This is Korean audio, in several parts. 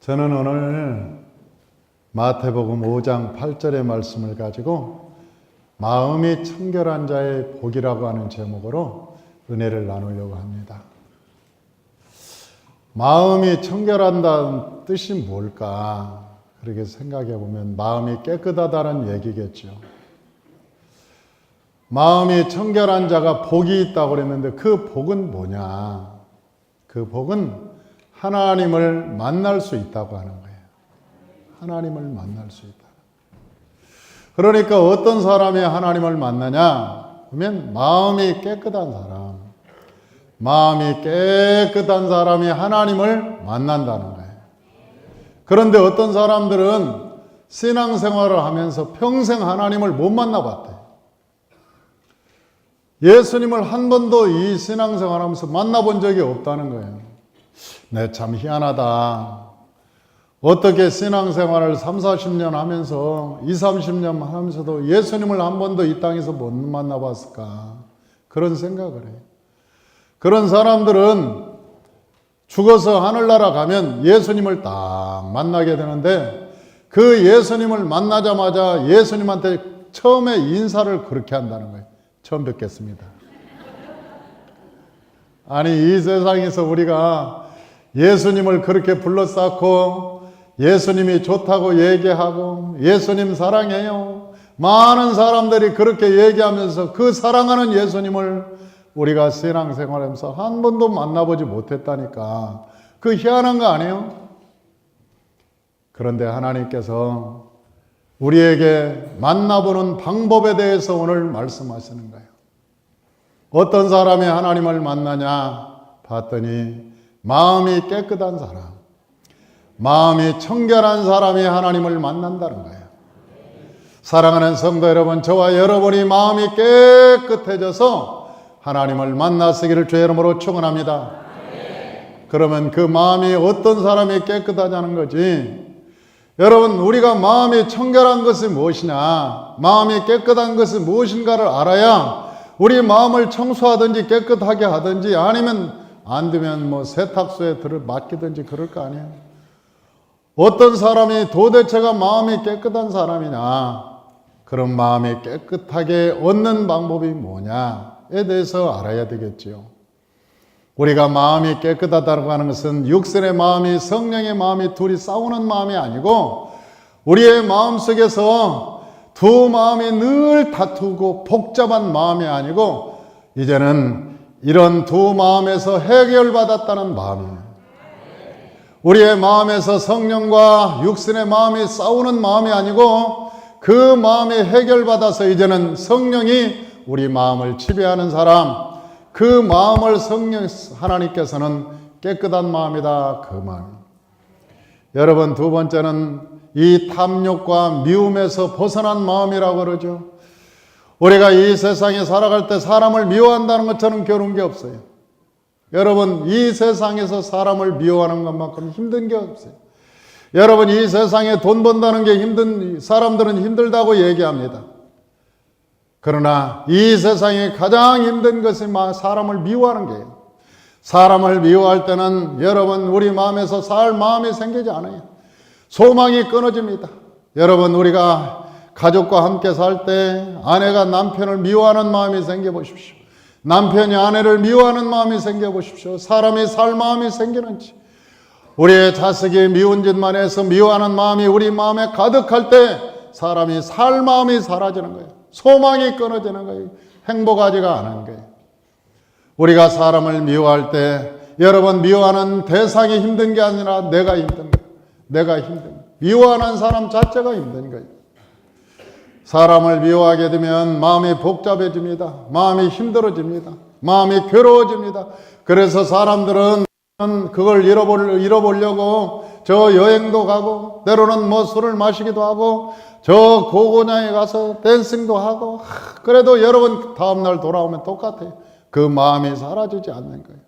저는 오늘 마태복음 5장 8절의 말씀을 가지고 마음이 청결한 자의 복이라고 하는 제목으로 은혜를 나누려고 합니다. 마음이 청결한다는 뜻이 뭘까? 그렇게 생각해 보면 마음이 깨끗하다는 얘기겠죠. 마음이 청결한 자가 복이 있다고 그랬는데 그 복은 뭐냐? 그 복은 하나님을 만날 수 있다고 하는 거예요. 하나님을 만날 수 있다. 그러니까 어떤 사람이 하나님을 만나냐? 그러면 마음이 깨끗한 사람. 마음이 깨끗한 사람이 하나님을 만난다는 거예요. 그런데 어떤 사람들은 신앙생활을 하면서 평생 하나님을 못 만나봤대요. 예수님을 한 번도 이 신앙생활하면서 만나본 적이 없다는 거예요. 네, 참 희한하다. 어떻게 신앙생활을 30-40년 하면서 20-30년 하면서도 예수님을 한 번도 이 땅에서 못 만나봤을까? 그런 생각을 해요. 그런 사람들은 죽어서 하늘나라 가면 예수님을 딱 만나게 되는데 그 예수님을 만나자마자 예수님한테 처음에 인사를 그렇게 한다는 거예요. 처음 뵙겠습니다. 아니, 이 세상에서 우리가 예수님을 그렇게 불러쌓고 예수님이 좋다고 얘기하고 예수님 사랑해요. 많은 사람들이 그렇게 얘기하면서 그 사랑하는 예수님을 우리가 신앙생활하면서 한 번도 만나보지 못했다니까. 그 희한한 거 아니에요? 그런데 하나님께서 우리에게 만나보는 방법에 대해서 오늘 말씀하시는 거예요. 어떤 사람이 하나님을 만나냐 봤더니 마음이 깨끗한 사람, 마음이 청결한 사람이 하나님을 만난다는 거예요. 사랑하는 성도 여러분, 저와 여러분이 마음이 깨끗해져서 하나님을 만나시기를 주의 이름으로 축원합니다. 그러면 그 마음이 어떤 사람이 깨끗하냐는 거지. 여러분, 우리가 마음이 청결한 것이 무엇이냐, 마음이 깨끗한 것이 무엇인가를 알아야 우리 마음을 청소하든지 깨끗하게 하든지 아니면 안 되면 뭐 세탁소에 맡기든지 그럴 거 아니에요. 어떤 사람이 도대체가 마음이 깨끗한 사람이냐, 그런 마음이 깨끗하게 얻는 방법이 뭐냐에 대해서 알아야 되겠지요. 우리가 마음이 깨끗하다고 하는 것은 육신의 마음이 성령의 마음이 둘이 싸우는 마음이 아니고 우리의 마음 속에서 두 마음이 늘 다투고 복잡한 마음이 아니고 이제는 이런 두 마음에서 해결받았다는 마음이에요. 우리의 마음에서 성령과 육신의 마음이 싸우는 마음이 아니고 그 마음이 해결받아서 이제는 성령이 우리 마음을 지배하는 사람, 그 마음을 하나님께서는 깨끗한 마음이다, 그 마음. 여러분, 두 번째는 이 탐욕과 미움에서 벗어난 마음이라고 그러죠. 우리가 이 세상에 살아갈 때 사람을 미워한다는 것처럼 괴로운 게 없어요. 여러분, 이 세상에서 사람을 미워하는 것만큼 힘든 게 없어요. 여러분, 이 세상에 돈 번다는 게 사람들은 힘들다고 얘기합니다. 그러나 이 세상에 가장 힘든 것이 사람을 미워하는 거예요. 사람을 미워할 때는 여러분, 우리 마음에서 살 마음이 생기지 않아요. 소망이 끊어집니다. 여러분, 우리가 가족과 함께 살 때 아내가 남편을 미워하는 마음이 생겨보십시오. 남편이 아내를 미워하는 마음이 생겨보십시오. 사람이 살 마음이 생기는지. 우리의 자식이 미운 짓만 해서 미워하는 마음이 우리 마음에 가득할 때 사람이 살 마음이 사라지는 거예요. 소망이 끊어지는 거예요. 행복하지가 않은 거예요. 우리가 사람을 미워할 때 여러분, 미워하는 대상이 힘든 게 아니라 내가 힘든 거예요. 내가 힘든 거예요. 미워하는 사람 자체가 힘든 거예요. 사람을 미워하게 되면 마음이 복잡해집니다. 마음이 힘들어집니다. 마음이 괴로워집니다. 그래서 사람들은 그걸 잃어보려고 저 여행도 가고 때로는 뭐 술을 마시기도 하고 저 고고장에 가서 댄싱도 하고 그래도 여러분 다음날 돌아오면 똑같아요. 그 마음이 사라지지 않는 거예요.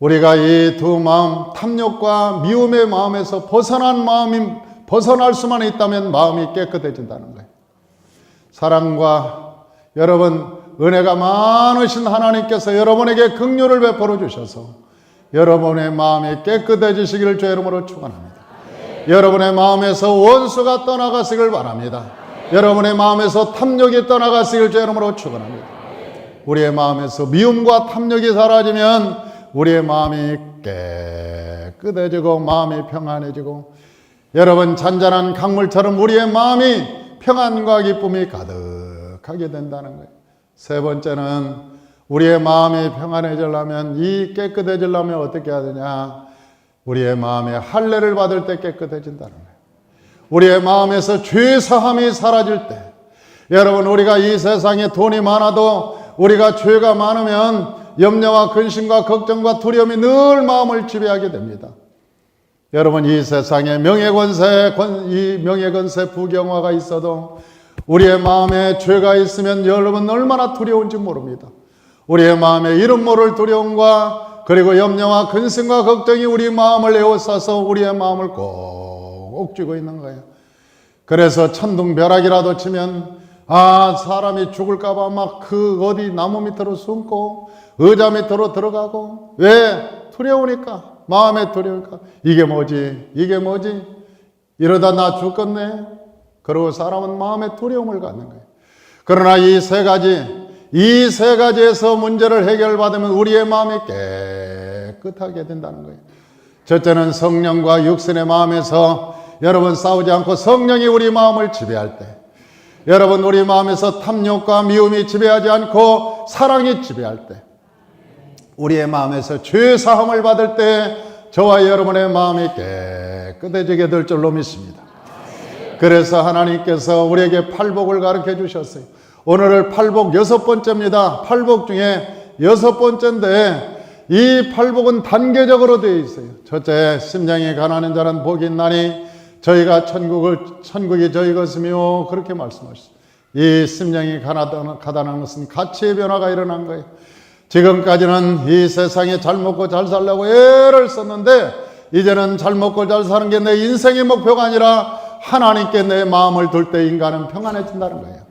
우리가 이 두 마음, 탐욕과 미움의 마음에서 벗어날 수만 있다면 마음이 깨끗해진다는 거예요. 사랑과 여러분 은혜가 많으신 하나님께서 여러분에게 긍휼을 베풀어 주셔서 여러분의 마음이 깨끗해지시기를 주의 이름으로 축원합니다. 여러분의 마음에서 원수가 떠나가시길 바랍니다. 여러분의 마음에서 탐욕이 떠나가시길 주의 이름으로 축원합니다. 우리의 마음에서 미움과 탐욕이 사라지면 우리의 마음이 깨끗해지고 마음이 평안해지고 여러분 잔잔한 강물처럼 우리의 마음이 평안과 기쁨이 가득하게 된다는 거예요. 세 번째는 우리의 마음이 평안해지려면 이 깨끗해지려면 어떻게 해야 되냐? 우리의 마음에 할례를 받을 때 깨끗해진다는 거예요. 우리의 마음에서 죄 사함이 사라질 때 여러분 우리가 이 세상에 돈이 많아도 우리가 죄가 많으면 염려와 근심과 걱정과 두려움이 늘 마음을 지배하게 됩니다. 여러분 이 세상에 명예권세 부경화가 있어도 우리의 마음에 죄가 있으면 여러분 얼마나 두려운지 모릅니다. 우리의 마음에 이름 모를 두려움과 그리고 염려와 근심과 걱정이 우리 마음을 에워싸서 우리의 마음을 꼭 쥐고 있는 거예요. 그래서 천둥벼락이라도 치면 사람이 죽을까봐 막 그 어디 나무 밑으로 숨고 의자 밑으로 들어가고 왜? 두려우니까 마음에 두려우니까 이게 뭐지? 이러다 나 죽겠네. 그리고 사람은 마음에 두려움을 갖는 거예요. 그러나 이 세 가지에서 문제를 해결받으면 우리의 마음이 깨끗하게 된다는 거예요. 첫째는 성령과 육신의 마음에서 여러분 싸우지 않고 성령이 우리 마음을 지배할 때 여러분 우리 마음에서 탐욕과 미움이 지배하지 않고 사랑이 지배할 때 우리의 마음에서 죄 사함을 받을 때 저와 여러분의 마음이 깨끗해지게 될 줄로 믿습니다. 그래서 하나님께서 우리에게 팔복을 가르쳐 주셨어요. 오늘을 팔복 6번째입니다. 팔복 중에 6번째인데 이 팔복은 단계적으로 되어 있어요. 첫째, 심령이 가난한 자는 복이 있나니 저희가 천국이 저희 것이며 그렇게 말씀하셨어요. 이 심령이 가난한 것은 가치의 변화가 일어난 거예요. 지금까지는 이 세상에 잘 먹고 잘 살려고 애를 썼는데 이제는 잘 먹고 잘 사는 게 내 인생의 목표가 아니라 하나님께 내 마음을 둘 때 인간은 평안해진다는 거예요.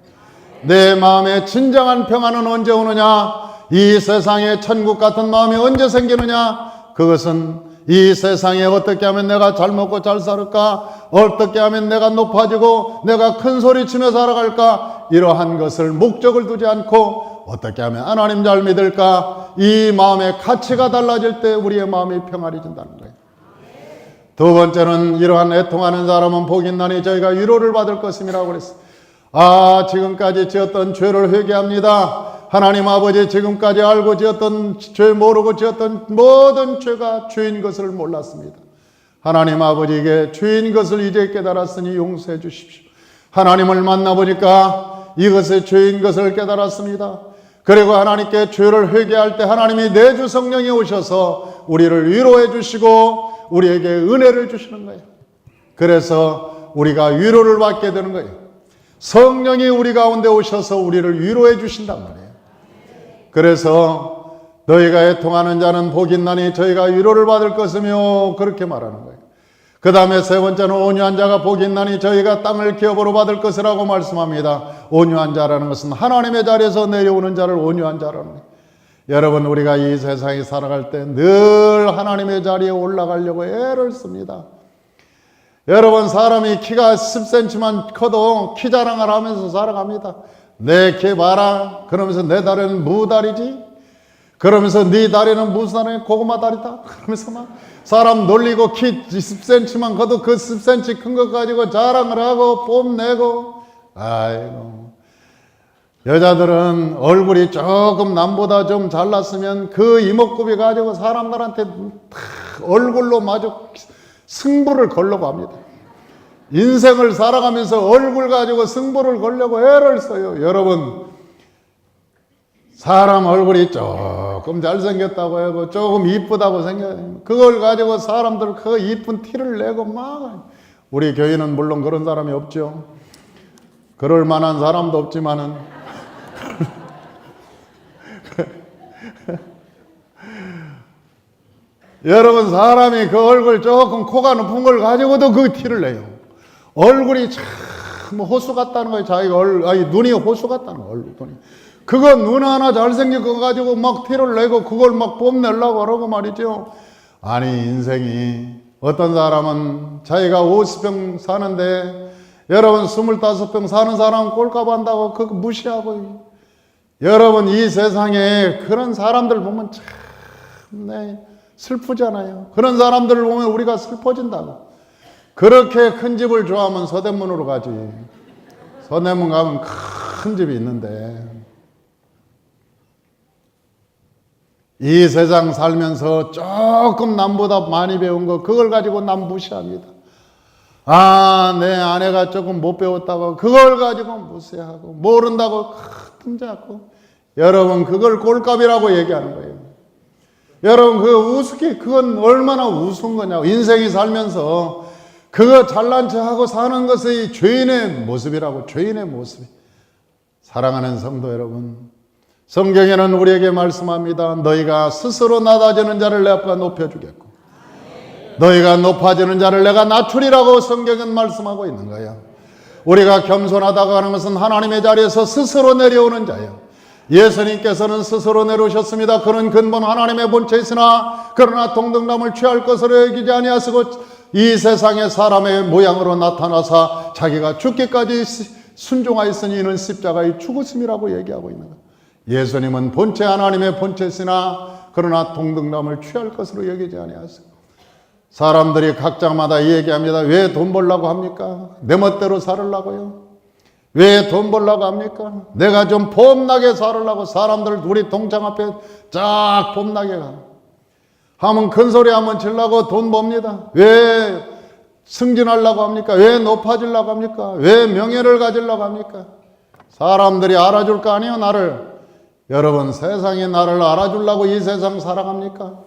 내 마음의 진정한 평안은 언제 오느냐? 이 세상에 천국 같은 마음이 언제 생기느냐? 그것은 이 세상에 어떻게 하면 내가 잘 먹고 잘 살을까? 어떻게 하면 내가 높아지고 내가 큰 소리 치며 살아갈까? 이러한 것을 목적을 두지 않고 어떻게 하면 하나님 잘 믿을까? 이 마음의 가치가 달라질 때 우리의 마음이 평안해진다는 거예요. 두 번째는 이러한 애통하는 사람은 복이 있나니 저희가 위로를 받을 것임이라고 그랬어요. 지금까지 지었던 죄를 회개합니다. 하나님 아버지 지금까지 알고 지었던 죄 모르고 지었던 모든 죄가 죄인 것을 몰랐습니다. 하나님 아버지에게 죄인 것을 이제 깨달았으니 용서해 주십시오. 하나님을 만나보니까 이것의 죄인 것을 깨달았습니다. 그리고 하나님께 죄를 회개할 때 하나님이 내주 성령이 오셔서 우리를 위로해 주시고 우리에게 은혜를 주시는 거예요. 그래서 우리가 위로를 받게 되는 거예요. 성령이 우리 가운데 오셔서 우리를 위로해 주신단 말이에요. 그래서 너희가 애통하는 자는 복이 있나니 저희가 위로를 받을 것이며 그렇게 말하는 거예요. 그 다음에 세 번째는 온유한 자가 복이 있나니 저희가 땅을 기업으로 받을 것이라고 말씀합니다. 온유한 자라는 것은 하나님의 자리에서 내려오는 자를 온유한 자라는 거예요. 여러분 우리가 이 세상에 살아갈 때 늘 하나님의 자리에 올라가려고 애를 씁니다. 여러분 사람이 키가 10cm만 커도 키 자랑을 하면서 살아갑니다. 내 키 봐라. 그러면서 내 다리는 무다리지. 그러면서 네 다리는 무슨 다리? 고구마 다리다. 그러면서 막 사람 놀리고 키 10cm만 커도 그 10cm 큰 것 가지고 자랑을 하고 뽐내고. 아이고. 여자들은 얼굴이 조금 남보다 좀 잘났으면 그 이목구비 가지고 사람들한테 얼굴로 마주 승부를 걸려고 합니다. 인생을 살아가면서 얼굴 가지고 승부를 걸려고 애를 써요. 여러분 사람 얼굴이 조금 잘생겼다고 하고 조금 이쁘다고 생겨요. 그걸 가지고 사람들 그 이쁜 티를 내고 막 우리 교회는 물론 그런 사람이 없죠. 그럴 만한 사람도 없지만은 여러분 사람이 그 얼굴 조금 코가 높은 걸 가지고도 그 티를 내요. 얼굴이 참 호수 같다는 거예요. 자기가 눈이 호수 같다는 거예요. 눈이. 그거 눈 하나 잘생긴 거 가지고 막 티를 내고 그걸 막 뽐내려고 그러고 말이죠. 아니, 인생이 어떤 사람은 자기가 50평 사는데 여러분 25평 사는 사람은 꼴값 한다고 그거 무시하고, 여러분 이 세상에 그런 사람들 보면 참 슬프잖아요. 그런 사람들을 보면 우리가 슬퍼진다고. 그렇게 큰 집을 좋아하면 서대문으로 가지. 서대문 가면 큰 집이 있는데, 이 세상 살면서 조금 남보다 많이 배운 거 그걸 가지고 남 무시합니다. 아, 내 아내가 조금 못 배웠다고 그걸 가지고 무시하고, 모른다고 큰 잡고, 여러분 그걸 꼴값이라고 얘기하는 거예요. 여러분 그 우습게, 그건 얼마나 우스운 거냐고. 인생이 살면서 그거 잘난 척하고 사는 것이 죄인의 모습이라고. 죄인의 모습이. 사랑하는 성도 여러분, 성경에는 우리에게 말씀합니다. 너희가 스스로 낮아지는 자를 내가 높여주겠고 너희가 높아지는 자를 내가 낮추리라고 성경은 말씀하고 있는 거예요. 우리가 겸손하다고 하는 것은 하나님의 자리에서 스스로 내려오는 자예요. 예수님께서는 스스로 내려오셨습니다. 그는 근본 하나님의 본체에 있으나 그러나 동등남을 취할 것으로 여기지 아니하시고 이 세상에 사람의 모양으로 나타나사 자기가 죽기까지 순종하였으니 이는 십자가의 죽으심이라고 얘기하고 있는 거예요. 예수님은 본체 하나님의 본체에 있으나 그러나 동등남을 취할 것으로 여기지 아니하시고, 사람들이 각자마다 얘기합니다. 왜 돈 벌려고 합니까? 내 멋대로 살으려고요. 왜 돈 벌려고 합니까? 내가 좀 폼나게 살으려고. 사람들 우리 동창 앞에 쫙 폼나게 가. 하면 큰 소리 하면 치려고 돈 법니다. 왜 승진하려고 합니까? 왜 높아지려고 합니까? 왜 명예를 가지려고 합니까? 사람들이 알아줄 거 아니에요, 나를. 여러분, 세상이 나를 알아주려고 이 세상 살아갑니까?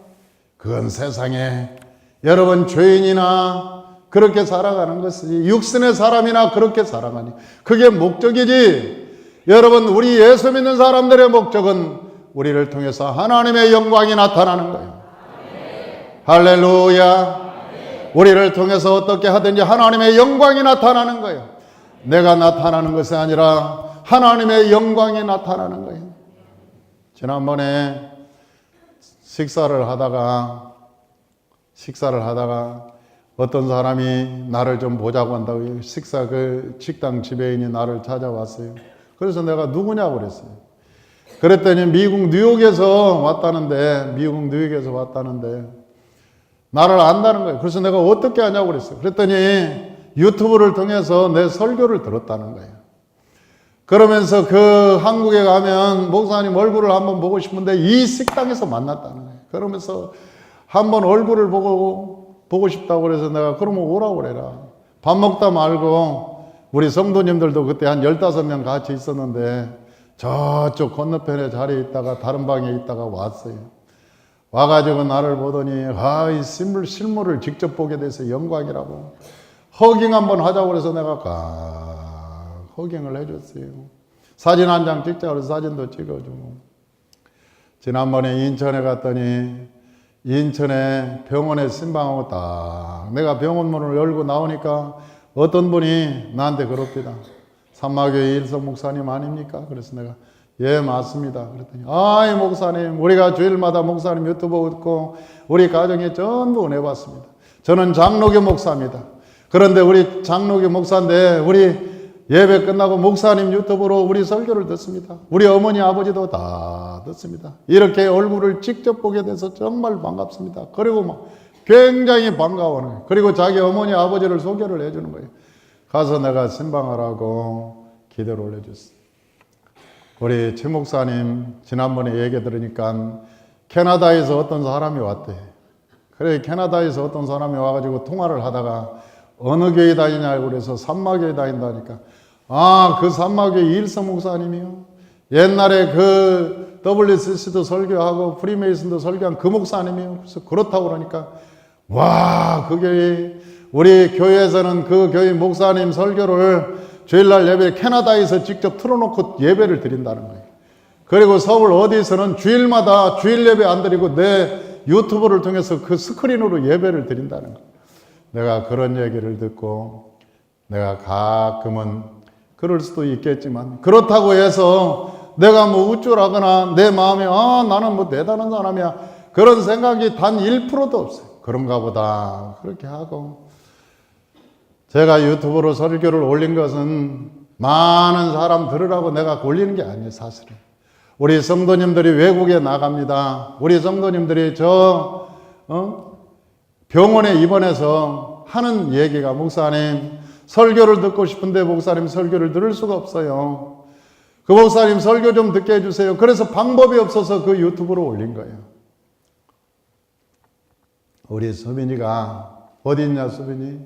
그건 세상에 여러분 죄인이나 그렇게 살아가는 것이지, 육신의 사람이나 그렇게 살아가니 그게 목적이지. 여러분, 우리 예수 믿는 사람들의 목적은 우리를 통해서 하나님의 영광이 나타나는 거예요. 할렐루야. 우리를 통해서 어떻게 하든지 하나님의 영광이 나타나는 거예요. 내가 나타나는 것이 아니라 하나님의 영광이 나타나는 거예요. 지난번에 식사를 하다가 어떤 사람이 나를 좀 보자고 한다고 식사 그 식당 지배인이 나를 찾아왔어요. 그래서 내가 누구냐고 그랬어요. 그랬더니 미국 뉴욕에서 왔다는데 나를 안다는 거예요. 그래서 내가 어떻게 아냐고 그랬어요. 그랬더니 유튜브를 통해서 내 설교를 들었다는 거예요. 그러면서 그 한국에 가면 목사님 얼굴을 한번 보고 싶은데 이 식당에서 만났다는 거예요. 그러면서 한번 얼굴을 보고 싶다고 그래서 내가 그러면 오라고 그래라. 밥 먹다 말고 우리 성도님들도 그때 한 15명 같이 있었는데 저쪽 건너편에 자리에 있다가 다른 방에 있다가 왔어요. 와가지고 나를 보더니 이 실물을 직접 보게 돼서 영광이라고 허깅 한번 하자고 그래서 내가 허깅을 해줬어요. 사진 한 장 찍자고 해서 사진도 찍어주고. 지난번에 인천에 갔더니 인천에 병원에 신방하고 딱 내가 병원 문을 열고 나오니까 어떤 분이 나한테 그럽니다. 삼마교회 일성 목사님 아닙니까? 그래서 내가 예 맞습니다. 그랬더니 아이 목사님, 우리가 주일마다 목사님 유튜브 듣고 우리 가정에 전부 은혜 받습니다. 저는 장로교 목사입니다. 그런데 우리 장로교 목사인데 우리 예배 끝나고 목사님 유튜브로 우리 설교를 듣습니다. 우리 어머니 아버지도 다 듣습니다. 이렇게 얼굴을 직접 보게 돼서 정말 반갑습니다. 그리고 막 굉장히 반가워요. 그리고 자기 어머니 아버지를 소개를 해주는 거예요. 가서 내가 신방하라고 기도를 올려줬어요. 우리 최 목사님 지난번에 얘기 들으니까 캐나다에서 어떤 사람이 왔대. 그래 캐나다에서 어떤 사람이 와가지고 통화를 하다가 어느 교회 다니냐고 그래서 삼마교회 다닌다니까. 그 삼마교회 일성 목사님이요. 옛날에 그 WCC도 설교하고 프리메이슨도 설교한 그 목사님이요. 그래서 그렇다고 그러니까 와, 그 교회, 우리 교회에서는 그 교회 목사님 설교를 주일날 예배 캐나다에서 직접 틀어놓고 예배를 드린다는 거예요. 그리고 서울 어디서는 주일마다 주일 예배 안 드리고 내 유튜브를 통해서 그 스크린으로 예배를 드린다는 거예요. 내가 그런 얘기를 듣고 내가 가끔은 그럴 수도 있겠지만 그렇다고 해서 내가 뭐 우쭐하거나 내 마음에 나는 뭐 대단한 사람이야 그런 생각이 단 1%도 없어요. 그런가 보다 그렇게 하고, 제가 유튜브로 설교를 올린 것은 많은 사람 들으라고 내가 올리는 게 아니에요. 사실은 우리 성도님들이 외국에 나갑니다. 우리 성도님들이 병원에 입원해서 하는 얘기가, 목사님 설교를 듣고 싶은데 목사님 설교를 들을 수가 없어요. 그 목사님 설교 좀 듣게 해주세요. 그래서 방법이 없어서 그 유튜브로 올린 거예요. 우리 수빈이가 어디 있냐, 수빈이?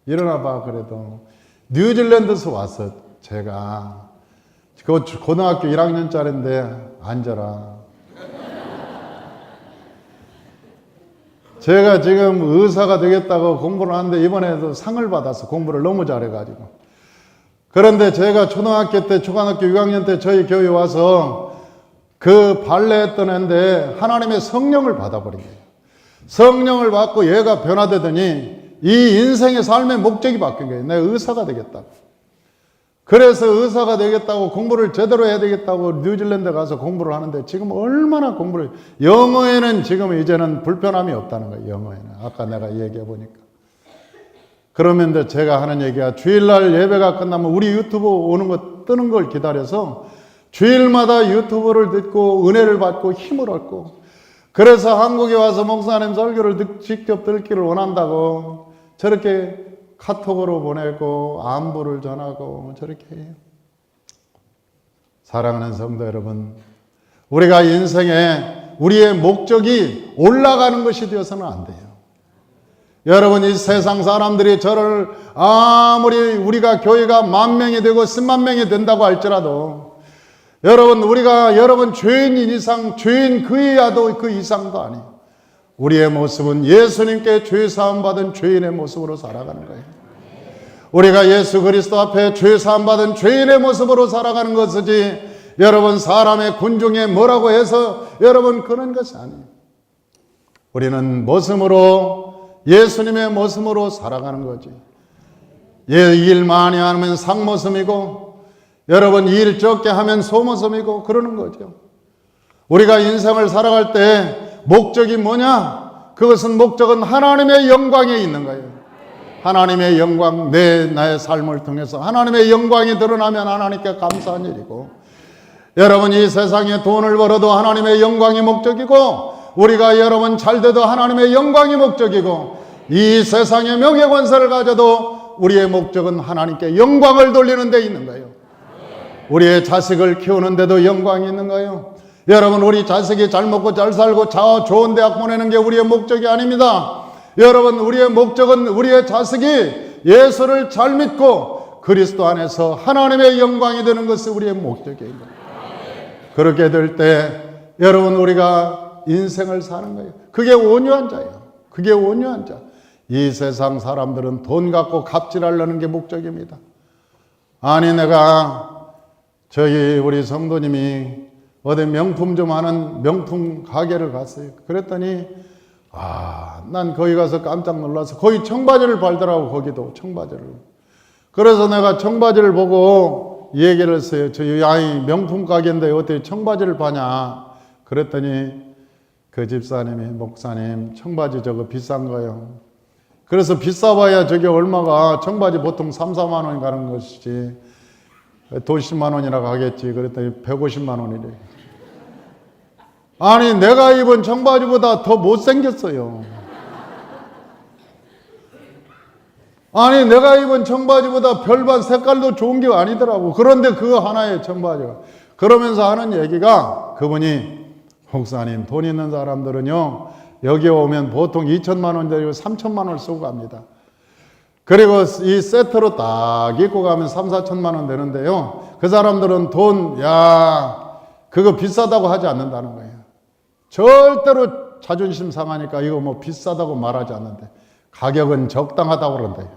일어나봐. 그래도 뉴질랜드에서 왔어. 제가 그 고등학교 1학년짜리인데 앉아라. 제가 지금 의사가 되겠다고 공부를 하는데 이번에도 상을 받았어. 공부를 너무 잘해가지고. 그런데 제가 초등학교 6학년 때 저희 교회 와서 그 발레 했던 애인데 하나님의 성령을 받아버린 거예요. 성령을 받고 얘가 변화되더니 이 인생의 삶의 목적이 바뀐 거예요. 내가 의사가 되겠다고. 그래서 의사가 되겠다고 공부를 제대로 해야 되겠다고 뉴질랜드 가서 공부를 하는데 지금 얼마나 공부를, 영어에는 지금 이제는 불편함이 없다는 거예요. 영어에는. 아까 내가 얘기해 보니까. 그러면 제가 하는 얘기가, 주일날 예배가 끝나면 우리 유튜브 오는 거 뜨는 걸 기다려서 주일마다 유튜브를 듣고 은혜를 받고 힘을 얻고, 그래서 한국에 와서 목사님 설교를 직접 듣기를 원한다고 저렇게 카톡으로 보내고 안부를 전하고 저렇게 해요. 사랑하는 성도 여러분, 우리가 인생에 우리의 목적이 올라가는 것이 되어서는 안 돼요. 여러분, 이 세상 사람들이 저를 아무리 우리가 교회가 10,000명이 되고 10만 명이 된다고 할지라도 여러분 죄인인 이상, 죄인 그 이하도 그 이상도 아니에요. 우리의 모습은 예수님께 죄사함 받은 죄인의 모습으로 살아가는 거예요. 우리가 예수 그리스도 앞에 죄사함 받은 죄인의 모습으로 살아가는 것이지, 여러분 사람의 군중에 뭐라고 해서 여러분 그런 것이 아니에요. 우리는 모습으로, 예수님의 모습으로 살아가는 거지. 일 많이 하면 상모습이고, 여러분 일 적게 하면 소모습이고 그러는 거죠. 우리가 인생을 살아갈 때 목적이 뭐냐? 그것은 목적은 하나님의 영광에 있는 거예요. 하나님의 영광, 나의 삶을 통해서 하나님의 영광이 드러나면 하나님께 감사한 일이고, 여러분 이 세상에 돈을 벌어도 하나님의 영광이 목적이고, 우리가 여러분 잘돼도 하나님의 영광이 목적이고, 이 세상에 명예권세를 가져도 우리의 목적은 하나님께 영광을 돌리는 데 있는 거예요. 우리의 자식을 키우는데도 영광이 있는 거예요. 여러분 우리 자식이 잘 먹고 잘 살고 좋은 대학 보내는 게 우리의 목적이 아닙니다. 여러분 우리의 목적은 우리의 자식이 예수를 잘 믿고 그리스도 안에서 하나님의 영광이 되는 것이 우리의 목적이에요. 그렇게 될 때 여러분 우리가 인생을 사는 거예요. 그게 온유한 자예요. 그게 온유한 자. 이 세상 사람들은 돈 갖고 갑질하려는 게 목적입니다. 아니 내가 우리 성도님이 어디 명품 좀 하는 명품 가게를 갔어요. 그랬더니 난 거기 가서 깜짝 놀라서 거기 청바지를 팔더라고. 거기도 청바지를. 그래서 내가 청바지를 보고 얘기를 했어요. 명품 가게인데 어떻게 청바지를 파냐. 그랬더니 그 집사님이, 목사님 청바지 저거 비싼 거예요. 그래서 비싸봐야 저게 얼마가, 청바지 보통 3, 4만 원이 가는 것이지 돈 10만 원이나 가겠지. 그랬더니 150만 원이래. 아니 내가 입은 청바지보다 더 못생겼어요. 아니 내가 입은 청바지보다 별반 색깔도 좋은 게 아니더라고. 그런데 그 하나의 청바지가. 그러면서 하는 얘기가, 그분이 목사님 돈 있는 사람들은요 여기 오면 보통 2천만 원 들이고 3천만 원을 쓰고 갑니다. 그리고 이 세트로 딱 입고 가면 3, 4천만 원 되는데요, 그 사람들은 그거 비싸다고 하지 않는다는 거예요. 절대로 자존심 상하니까 이거 뭐 비싸다고 말하지 않는데 가격은 적당하다고 그런대요.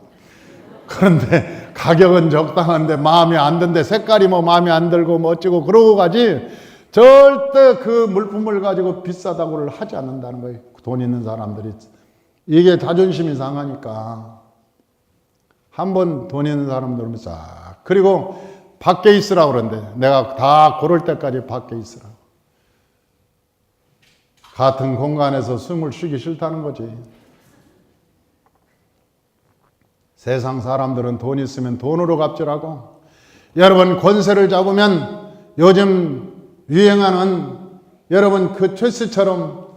그런데 가격은 적당한데 마음에 안 든데, 색깔이 뭐 마음에 안 들고 뭐 어쩌고 그러고 가지, 절대 그 물품을 가지고 비싸다고를 하지 않는다는 거예요. 돈 있는 사람들이. 이게 자존심이 상하니까 한번 돈 있는 사람들은 싹, 그리고 밖에 있으라고 그러는데 내가 다 고를 때까지 밖에 있으라고. 같은 공간에서 숨을 쉬기 싫다는 거지. 세상 사람들은 돈 있으면 돈으로 갑질하고, 여러분 권세를 잡으면 요즘 유행하는 여러분 그 최씨처럼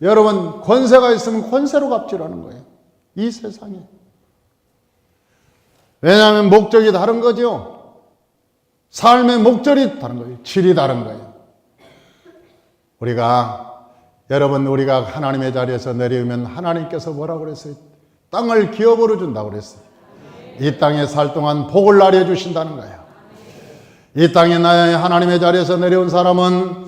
여러분 권세가 있으면 권세로 갑질하는 거예요. 이 세상에. 왜냐하면 목적이 다른 거죠. 삶의 목적이 다른 거예요. 질이 다른 거예요. 우리가 하나님의 자리에서 내려오면 하나님께서 뭐라고 그랬어요? 땅을 기업으로 준다고 그랬어요. 이 땅에 살 동안 복을 나려주신다는 거예요. 이 땅에 나의 하나님의 자리에서 내려온 사람은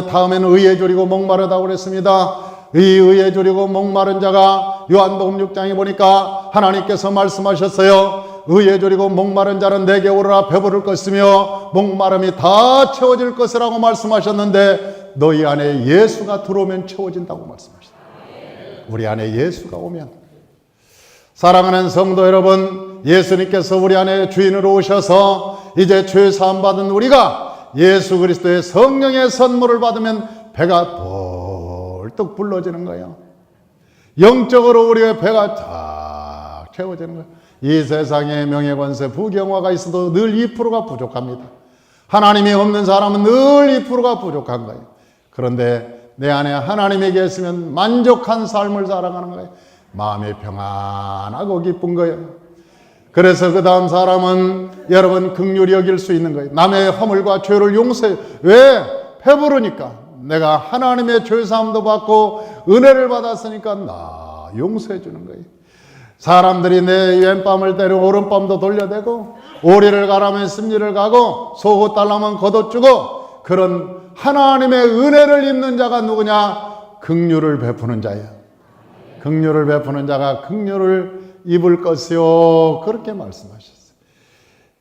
다음에는 의에 졸이고 목마르다고 그랬습니다. 의에 졸이고 목마른 자가 요한복음 6장에 보니까 하나님께서 말씀하셨어요. 의에 졸이고 목마른 자는 내게 오르라 배부를 것이며 목마름이 다 채워질 것이라고 말씀하셨는데, 너희 안에 예수가 들어오면 채워진다고 말씀하셨어요. 우리 안에 예수가 오면. 사랑하는 성도 여러분, 예수님께서 우리 안에 주인으로 오셔서 이제 죄 사함 받은 우리가 예수 그리스도의 성령의 선물을 받으면 배가 벌떡 불러지는 거예요. 영적으로 우리의 배가 쫙 채워지는 거예요. 이 세상에 명예권세 부경화가 있어도 늘 2%가 부족합니다. 하나님이 없는 사람은 늘 2%가 부족한 거예요. 그런데 내 안에 하나님이 계시면 만족한 삶을 살아가는 거예요. 마음이 평안하고 기쁜 거예요. 그래서 그 다음 사람은 여러분 긍휼히 여길 수 있는 거예요. 남의 허물과 죄를 용서해요. 왜? 배부르니까. 내가 하나님의 죄사함도 받고 은혜를 받았으니까 나 용서해 주는 거예요. 사람들이 내 왼밤을 때려 오른밤도 돌려대고, 오리를 가라면 심리를 가고 속옷 달라면 걷어주고, 그런 하나님의 은혜를 입는 자가 누구냐? 긍휼을 베푸는 자예요. 긍휼을 베푸는 자가 긍휼을 입을 것이요, 그렇게 말씀하셨어요.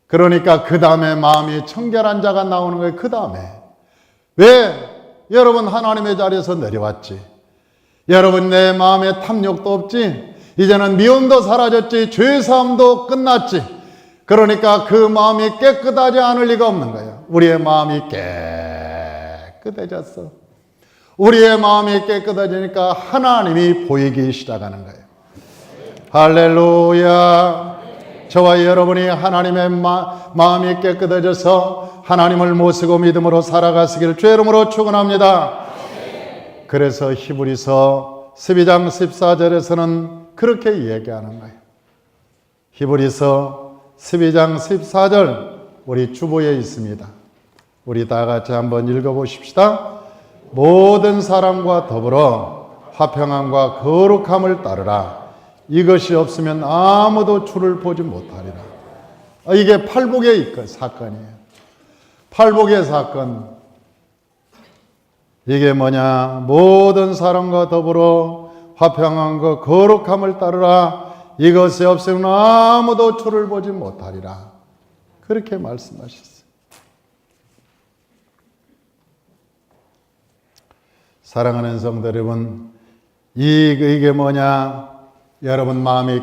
그러니까 그 다음에 마음이 청결한 자가 나오는 거예요. 그 다음에. 왜? 여러분 하나님의 자리에서 내려왔지. 여러분 내 마음에 탐욕도 없지. 이제는 미움도 사라졌지. 죄사함도 끝났지. 그러니까 그 마음이 깨끗하지 않을 리가 없는 거예요. 우리의 마음이 깨끗해졌어. 우리의 마음이 깨끗해지니까 하나님이 보이기 시작하는 거예요. 할렐루야. 저와 여러분이 하나님의 마음이 깨끗해져서 하나님을 모시고 믿음으로 살아가시기를 주의 이름으로 축원합니다. 그래서 히브리서 12장 14절에서는 그렇게 얘기하는 거예요. 히브리서 12장 14절 우리 주보에 있습니다. 우리 다 같이 한번 읽어보십시다. 모든 사람과 더불어 화평함과 거룩함을 따르라. 이것이 없으면 아무도 주를 보지 못하리라. 이게 팔복의 사건이에요. 팔복의 사건. 이게 뭐냐? 모든 사람과 더불어 화평함과 거룩함을 따르라. 이것이 없으면 아무도 주를 보지 못하리라. 그렇게 말씀하셨어요. 사랑하는 성도 여러분, 이게 뭐냐? 여러분 마음이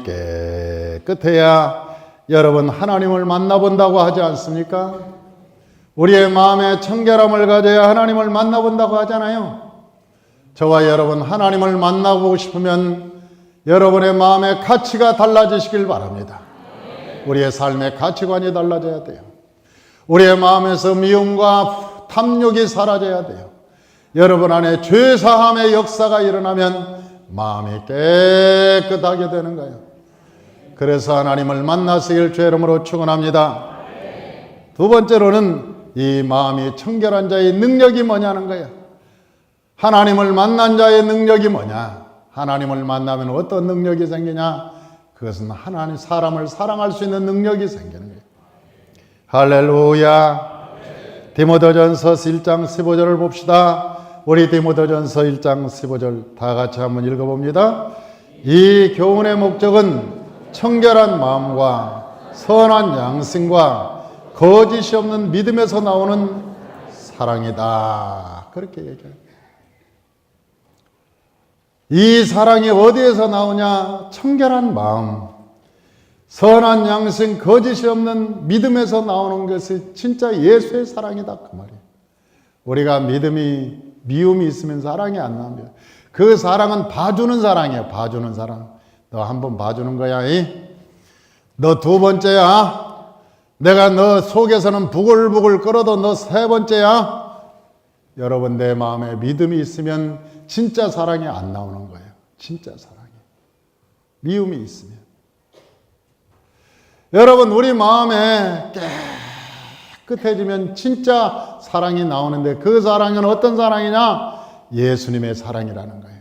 깨끗해야 여러분 하나님을 만나본다고 하지 않습니까? 우리의 마음에 청결함을 가져야 하나님을 만나본다고 하잖아요. 저와 여러분 하나님을 만나보고 싶으면 여러분의 마음의 가치가 달라지시길 바랍니다. 우리의 삶의 가치관이 달라져야 돼요. 우리의 마음에서 미움과 탐욕이 사라져야 돼요. 여러분 안에 죄사함의 역사가 일어나면 마음이 깨끗하게 되는 거예요. 그래서 하나님을 만나시길 주의 이름으로 축원합니다. 두 번째로는 이 마음이 청결한 자의 능력이 뭐냐는 거예요. 하나님을 만난 자의 능력이 뭐냐? 하나님을 만나면 어떤 능력이 생기냐? 그것은 하나님 사람을 사랑할 수 있는 능력이 생기는 거예요. 할렐루야. 디모데전서 1장 15절을 봅시다. 우리 디모데전서 1장 15절 다 같이 한번 읽어봅니다. 이 교훈의 목적은 청결한 마음과 선한 양심과 거짓이 없는 믿음에서 나오는 사랑이다. 그렇게 얘기해요. 이 사랑이 어디에서 나오냐? 청결한 마음, 선한 양심, 거짓이 없는 믿음에서 나오는 것이 진짜 예수의 사랑이다 그 말이에요. 우리가 미움이 있으면 사랑이 안 나옵니다. 그 사랑은 봐주는 사랑이에요. 봐주는 사랑. 너 한번 봐주는 거야. 너 두 번째야. 내가 너 속에서는 부글부글 끓어도 너 세 번째야. 여러분, 내 마음에 믿음이 있으면 진짜 사랑이 안 나오는 거예요. 진짜 사랑이. 미움이 있으면. 여러분, 우리 마음에 깨끗해지면 진짜 사랑이 나오는데, 그 사랑은 어떤 사랑이냐? 예수님의 사랑이라는 거예요.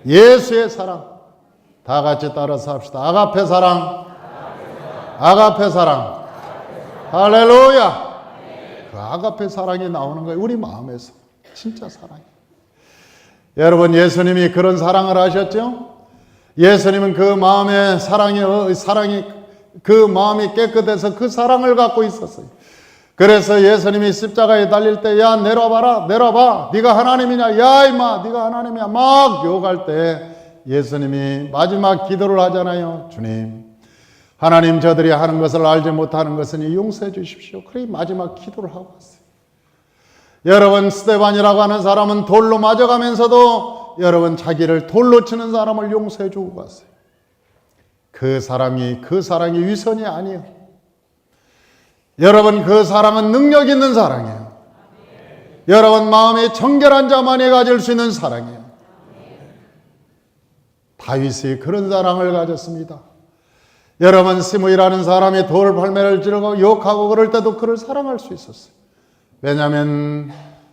예수의 사랑. 다 같이 따라서 합시다. 아가페 사랑. 아가페 사랑. 할렐루야. 그 아가페 사랑이 나오는 거예요. 우리 마음에서. 진짜 사랑이. 여러분, 예수님이 그런 사랑을 하셨죠? 예수님은 그 마음에 사랑이 그 마음이 깨끗해서 그 사랑을 갖고 있었어요. 그래서 예수님이 십자가에 달릴 때, 야, 내려봐라, 내려봐. 네가 하나님이냐? 야, 임마, 네가 하나님이야. 막 욕할 때 예수님이 마지막 기도를 하잖아요. 주님, 하나님, 저들이 하는 것을 알지 못하는 것은 용서해 주십시오. 그래 마지막 기도를 하고 왔어요. 여러분, 스데반이라고 하는 사람은 돌로 맞아가면서도 여러분 자기를 돌로 치는 사람을 용서해 주고 갔어요. 그 사랑이 위선이 아니에요. 여러분, 그 사랑은 능력 있는 사랑이에요. 여러분, 마음이 정결한 자만이 가질 수 있는 사랑이에요. 다윗이 그런 사랑을 가졌습니다. 여러분, 시므이라는 사람이 돌 발매를 지르고 욕하고 그럴 때도 그를 사랑할 수 있었어요. 왜냐하면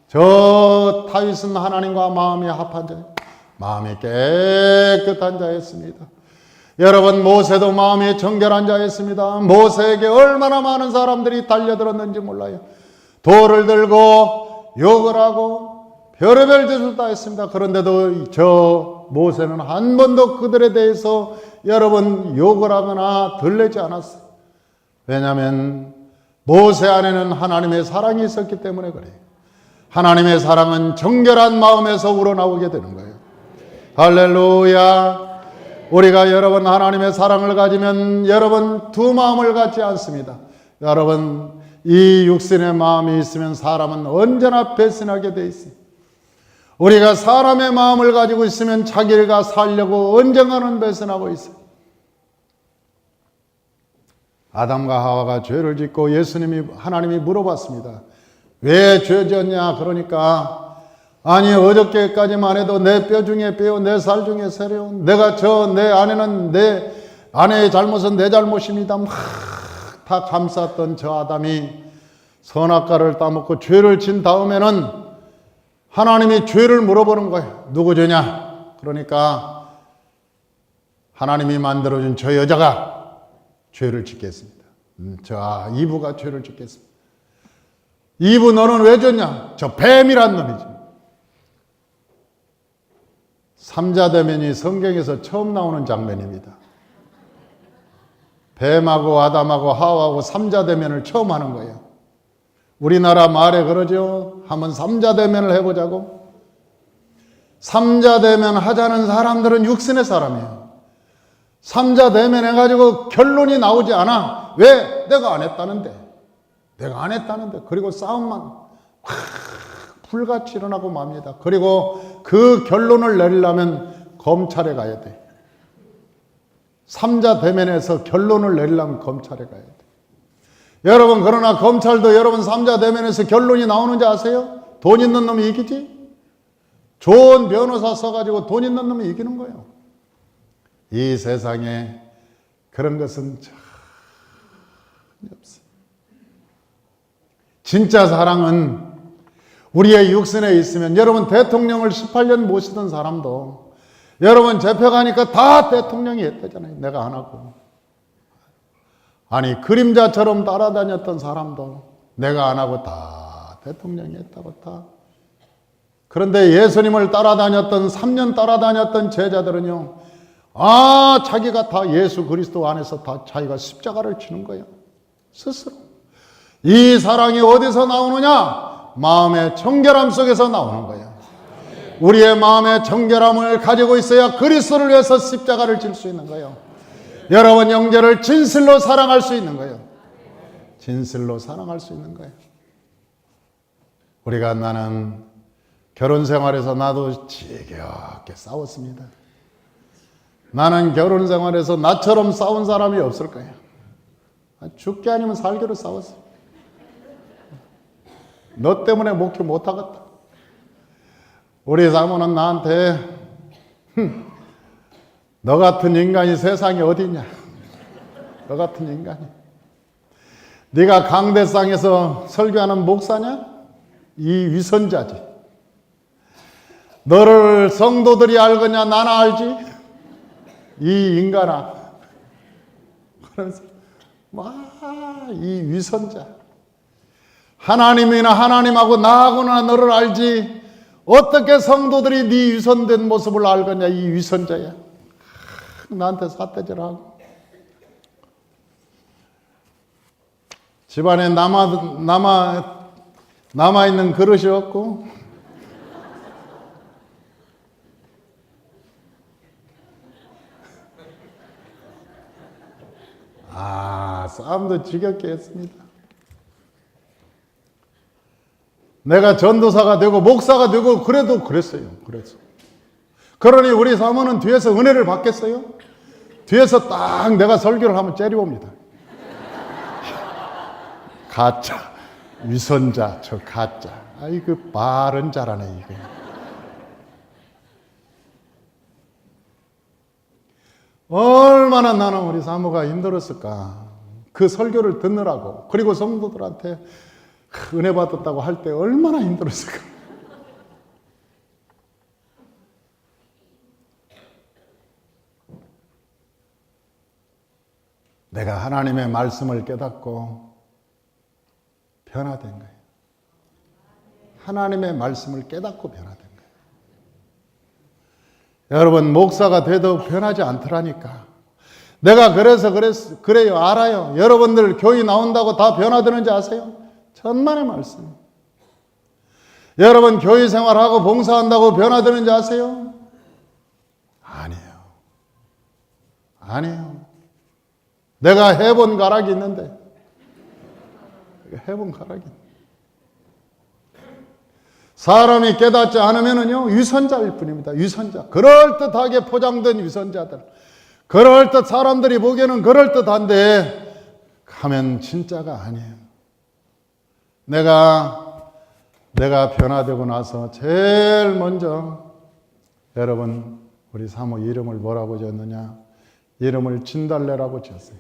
저 다윗은 하나님과 마음이 합한 자, 마음이 깨끗한 자였습니다. 여러분, 모세도 마음이 정결한 자였습니다. 모세에게 얼마나 많은 사람들이 달려들었는지 몰라요. 돌을 들고 욕을 하고 별의별 짓을 다 했습니다. 그런데도 저 모세는 한 번도 그들에 대해서 여러분 욕을 하거나 들리지 않았어요. 왜냐하면 모세 안에는 하나님의 사랑이 있었기 때문에 그래요. 하나님의 사랑은 정결한 마음에서 우러나오게 되는 거예요. 할렐루야. 우리가 여러분 하나님의 사랑을 가지면 여러분 두 마음을 갖지 않습니다. 여러분, 이 육신의 마음이 있으면 사람은 언제나 배신하게 돼 있어요. 우리가 사람의 마음을 가지고 있으면 자기가 살려고 언젠가는 배신하고 있어요. 아담과 하와가 죄를 짓고 하나님이 물어봤습니다. 왜 죄 지었냐? 그러니까 아니, 어저께까지만 해도 내 뼈 중에 뼈, 내 살 중에 살이요. 내가 내 아내는 내 아내의 잘못은 내 잘못입니다. 막 다 감쌌던 저 아담이 선악과를 따먹고 죄를 진 다음에는 하나님이 죄를 물어보는 거예요. 누구 죄냐? 그러니까 하나님이 만들어준 저 여자가 죄를 짓겠습니다. 이브가 죄를 짓겠습니다. 이브, 너는 왜 졌냐? 저 뱀이란 놈이지. 삼자대면이 성경에서 처음 나오는 장면입니다. 뱀하고 아담하고 하와하고 삼자대면을 처음 하는 거예요. 우리나라 말에 그러죠. 한번 삼자대면을 해보자고. 삼자대면 하자는 사람들은 육신의 사람이에요. 삼자대면 해가지고 결론이 나오지 않아. 왜? 내가 안 했다는데. 내가 안 했다는데. 그리고 싸움만 불같이 일어나고 맙니다. 그리고 그 결론을 내리려면 검찰에 가야 돼. 삼자대면에서 결론을 내리려면 검찰에 가야 돼. 여러분, 그러나 검찰도 여러분 삼자대면에서 결론이 나오는지 아세요? 돈 있는 놈이 이기지? 좋은 변호사 써가지고 돈 있는 놈이 이기는 거예요. 이 세상에 그런 것은 전혀 없어요. 진짜 사랑은 우리의 육신에 있으면, 여러분 대통령을 18년 모시던 사람도 여러분 잡혀가니까 다 대통령이 했다잖아요. 내가 안 하고. 아니, 그림자처럼 따라다녔던 사람도 내가 안 하고 다 대통령이 했다고 다. 그런데 예수님을 따라다녔던 3년 따라다녔던 제자들은요, 자기가 다 예수 그리스도 안에서 다 자기가 십자가를 치는 거예요. 스스로. 이 사랑이 어디서 나오느냐? 마음의 정결함 속에서 나오는 거예요. 우리의 마음의 정결함을 가지고 있어야 그리스도를 위해서 십자가를 질 수 있는 거예요. 여러분 형제를 진실로 사랑할 수 있는 거예요. 진실로 사랑할 수 있는 거예요. 우리가 나는 결혼 생활에서 나도 지겹게 싸웠습니다. 나는 결혼 생활에서 나처럼 싸운 사람이 없을 거예요. 죽기 아니면 살기로 싸웠어. 너 때문에 목표 못하겠다. 우리 사모는 나한테 너 같은 인간이 세상에 어디 있냐. 너 같은 인간이. 네가 강대상에서 설교하는 목사냐? 이 위선자지. 너를 성도들이 알거냐? 나는 알지. 이 인간아. 그래서 이 위선자. 하나님이나 하나님하고 나하고나 너를 알지. 어떻게 성도들이 네 위선된 모습을 알겠냐. 이 위선자야. 나한테 삿대질하고. 집안에 남아있는 그릇이 없고, 싸움도 지겹게 했습니다. 내가 전도사가 되고 목사가 되고 그래도 그랬어요. 그러니 우리 사모는 뒤에서 은혜를 받겠어요? 뒤에서 딱 내가 설교를 하면 째려봅니다. 가짜, 위선자, 저 가짜. 아이고 말은 잘하네 이게. 얼마나 나는 우리 사모가 힘들었을까. 그 설교를 듣느라고. 그리고 성도들한테 은혜 받았다고 할 때 얼마나 힘들었을까. 내가 하나님의 말씀을 깨닫고 변화된 거예요. 하나님의 말씀을 깨닫고 변화된 거예요. 여러분 목사가 돼도 변하지 않더라니까. 내가 그래요. 알아요. 여러분들 교회 나온다고 다 변화되는지 아세요? 천만의 말씀. 여러분 교회 생활하고 봉사한다고 변화되는지 아세요? 아니에요. 내가 해본 가락이 있는데. 사람이 깨닫지 않으면은요, 위선자일 뿐입니다. 위선자. 그럴듯하게 포장된 위선자들. 그럴듯 사람들이 보기에는 그럴듯한데, 가면 진짜가 아니에요. 내가 변화되고 나서 제일 먼저, 여러분, 우리 사모 이름을 뭐라고 지었느냐? 이름을 진달래라고 지었어요.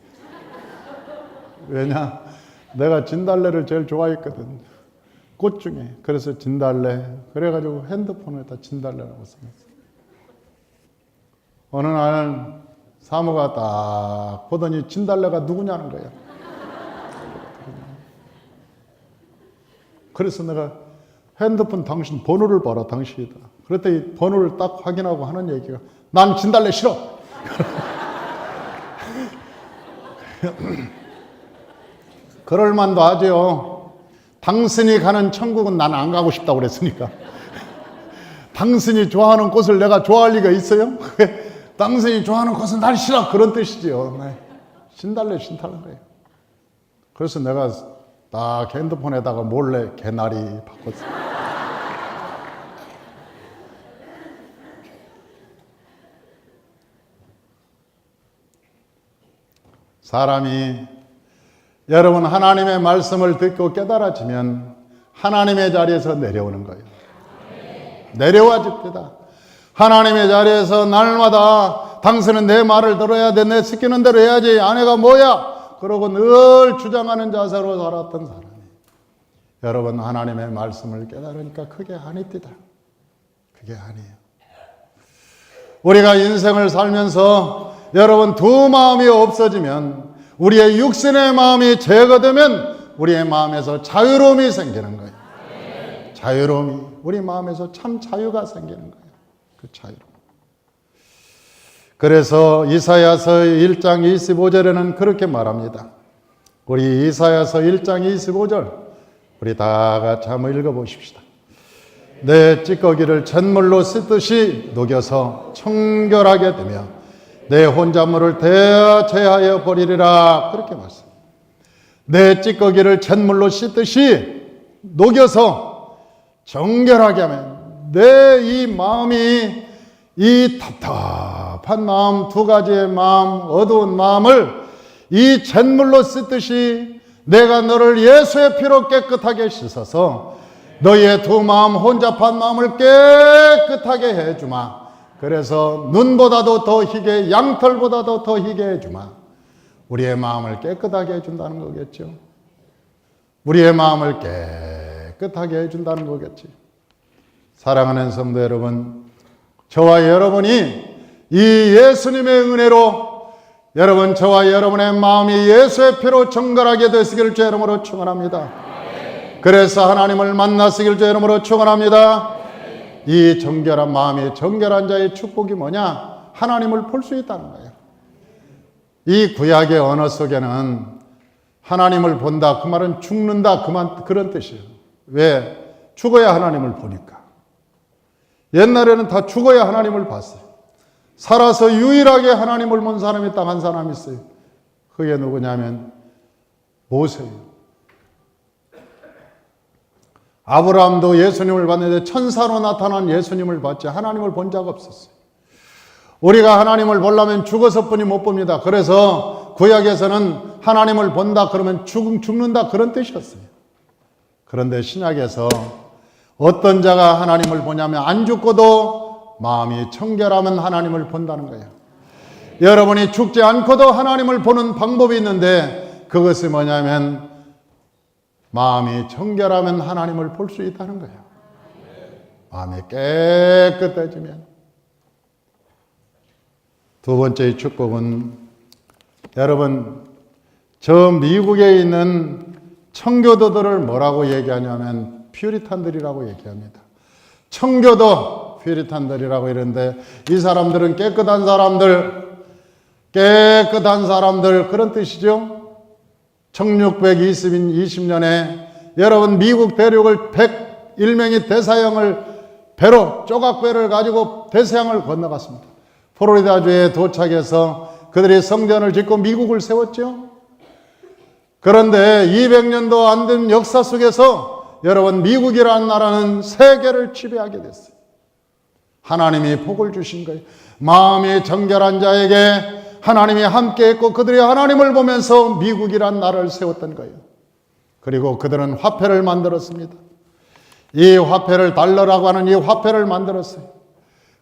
왜냐? 내가 진달래를 제일 좋아했거든. 꽃 중에. 그래서 진달래. 그래가지고 핸드폰에다 진달래라고 써놨어요. 어느 날 사모가 딱 보더니 진달래가 누구냐는 거야. 그래서 내가 핸드폰 당신 번호를 봐라, 당신이다. 그랬더니 번호를 딱 확인하고 하는 얘기가 난 진달래 싫어. 그럴 만도 하죠. 당신이 가는 천국은 나는 안 가고 싶다고 그랬으니까. 당신이 좋아하는 꽃을 내가 좋아할 리가 있어요? 당신이 좋아하는 꽃은 날 싫어. 그런 뜻이지요. 네. 진달래 싫다는 거예요. 그래서 내가 딱 핸드폰에다가 몰래 개나리 바꿨어요. 사람이 여러분 하나님의 말씀을 듣고 깨달아지면 하나님의 자리에서 내려오는 거예요. 내려와 줍니다. 하나님의 자리에서 날마다 당신은 내 말을 들어야 돼. 내 시키는 대로 해야지. 아내가 뭐야? 그러고 늘 주장하는 자세로 살았던 사람이 여러분 하나님의 말씀을 깨달으니까 그게 아닙니다. 그게 아니에요. 우리가 인생을 살면서 여러분 두 마음이 없어지면 우리의 육신의 마음이 제거되면 우리의 마음에서 자유로움이 생기는 거예요. 자유로움이 우리 마음에서 참 자유가 생기는 거예요. 그 자유로움. 그래서 이사야서 1장 25절에는 그렇게 말합니다. 우리 이사야서 1장 25절 우리 다 같이 한번 읽어보십시다. 내 찌꺼기를 잿물로 씻듯이 녹여서 청결하게 되며 내 혼자물을 대체하여 버리리라. 그렇게 말씀. 내 찌꺼기를 잿물로 씻듯이 녹여서 정결하게 하면 내 이 마음이 이 답답한 마음, 두 가지의 마음, 어두운 마음을 이 잿물로 씻듯이 내가 너를 예수의 피로 깨끗하게 씻어서 너희의 두 마음, 혼잡한 마음을 깨끗하게 해주마. 그래서 눈보다도 더 희게, 양털보다도 더 희게 해주마. 우리의 마음을 깨끗하게 해준다는 거겠죠. 우리의 마음을 깨끗하게 해준다는 거겠지. 사랑하는 성도 여러분, 저와 여러분이 이 예수님의 은혜로 여러분, 저와 여러분의 마음이 예수의 피로 정결하게 되시기를 주의 이름으로 축원합니다. 그래서 하나님을 만나시기를 주의 이름으로 축원합니다. 이 정결한 마음이, 정결한 자의 축복이 뭐냐? 하나님을 볼 수 있다는 거예요. 이 구약의 언어 속에는 하나님을 본다, 그 말은 죽는다, 그런 뜻이에요. 왜? 죽어야 하나님을 보니까. 옛날에는 다 죽어야 하나님을 봤어요. 살아서 유일하게 하나님을 본 사람이 딱 한 사람이 있어요. 그게 누구냐면 모세예요. 아브라함도 예수님을 봤는데 천사로 나타난 예수님을 봤지 하나님을 본 적 없었어요. 우리가 하나님을 보려면 죽어서뿐이 못 봅니다. 그래서 구약에서는 하나님을 본다 그러면 죽는다 그런 뜻이었어요. 그런데 신약에서 어떤 자가 하나님을 보냐면 안 죽고도 마음이 청결하면 하나님을 본다는 거예요. 여러분이 죽지 않고도 하나님을 보는 방법이 있는데 그것이 뭐냐면 마음이 청결하면 하나님을 볼 수 있다는 거예요. 마음이 깨끗해지면. 두 번째 축복은 여러분, 저 미국에 있는 청교도들을 뭐라고 얘기하냐면 퓨리탄들이라고 얘기합니다. 청교도 퓨리탄들이라고 이러는데 이 사람들은 깨끗한 사람들 그런 뜻이죠. 1620년에 여러분 미국 대륙을 101명이 대서양을 배로 조각배를 가지고 대서양을 건너갔습니다. 플로리다주에 도착해서 그들이 성전을 짓고 미국을 세웠죠. 그런데 200년도 안 된 역사 속에서 여러분 미국이라는 나라는 세계를 지배하게 됐어요. 하나님이 복을 주신 거예요. 마음이 정결한 자에게 하나님이 함께했고 그들이 하나님을 보면서 미국이란 나라를 세웠던 거예요. 그리고 그들은 화폐를 만들었습니다. 이 화폐를 달러라고 하는 이 화폐를 만들었어요.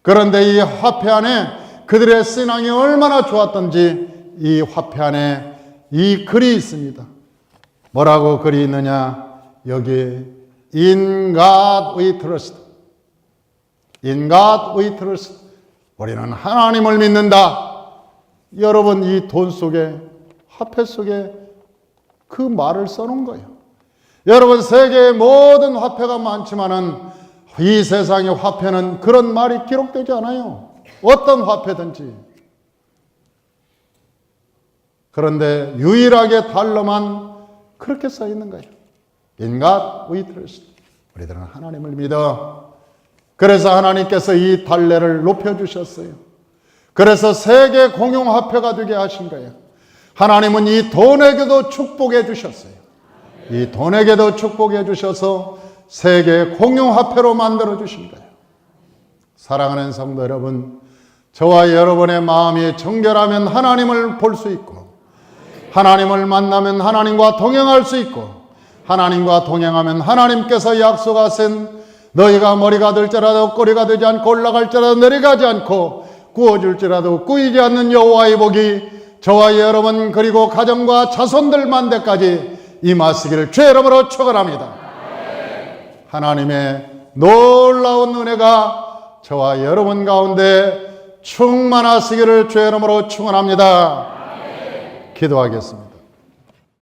그런데 이 화폐 안에 그들의 신앙이 얼마나 좋았던지 이 화폐 안에 이 글이 있습니다. 뭐라고 글이 있느냐? 여기 In God we trust. In God we trust. 우리는 하나님을 믿는다. 여러분 이 돈 속에 화폐 속에 그 말을 써놓은 거예요. 여러분 세계의 모든 화폐가 많지만은 이 세상의 화폐는 그런 말이 기록되지 않아요. 어떤 화폐든지. 그런데 유일하게 달러만 그렇게 써 있는 거예요. In God we trust. 우리들은 하나님을 믿어. 그래서 하나님께서 이 달러를 높여주셨어요. 그래서 세계 공용화폐가 되게 하신 거예요. 하나님은 이 돈에게도 축복해 주셨어요. 이 돈에게도 축복해 주셔서 세계 공용화폐로 만들어 주신 거예요. 사랑하는 성도 여러분, 저와 여러분의 마음이 정결하면 하나님을 볼 수 있고 하나님을 만나면 하나님과 동행할 수 있고 하나님과 동행하면 하나님께서 약속하신 너희가 머리가 될지라도 꼬리가 되지 않고 올라갈지라도 내려가지 않고 구워줄지라도 꾸이지 않는 여호와의 복이 저와 여러분 그리고 가정과 자손들만 데까지 임하시기를 주의 이름으로 축원합니다. 하나님의 놀라운 은혜가 저와 여러분 가운데 충만하시기를 주의 이름으로 축원합니다. 기도하겠습니다.